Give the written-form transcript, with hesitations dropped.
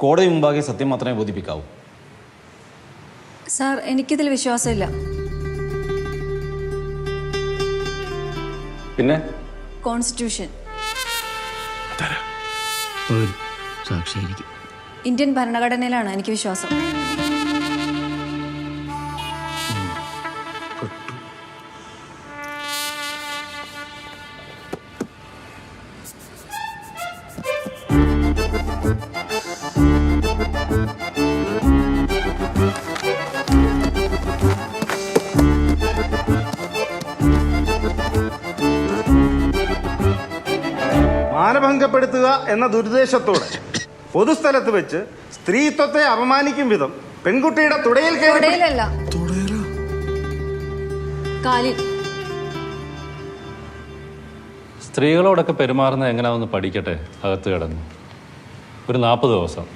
കോടതി മുമ്പാകെ സത്യം മാത്രമേ ബോധിപ്പിക്കാവൂ. സാർ, എനിക്കിതിൽ വിശ്വാസമില്ല. പിന്നെ കോൺസ്റ്റിറ്റ്യൂഷൻ, സാക്ഷിയായിരിക്കും. ഇന്ത്യൻ ഭരണഘടനയിലാണ് എനിക്ക് വിശ്വാസം. മാനഭംഗപ്പെടുത്തുക എന്ന ദുരുദ്ദേശത്തോടെ പൊതുസ്ഥലത്ത് വെച്ച് സ്ത്രീത്വത്തെ അപമാനിക്കും വിധം പെൺകുട്ടിയുടെ തുടയിലല്ല, കാലിൽ. സ്ത്രീകളോടൊക്കെ പെരുമാറുന്നത് എങ്ങനെയാണെന്ന് പഠിക്കട്ടെ അകത്ത് കിടന്ന്. ഒരു 40 ദിവസം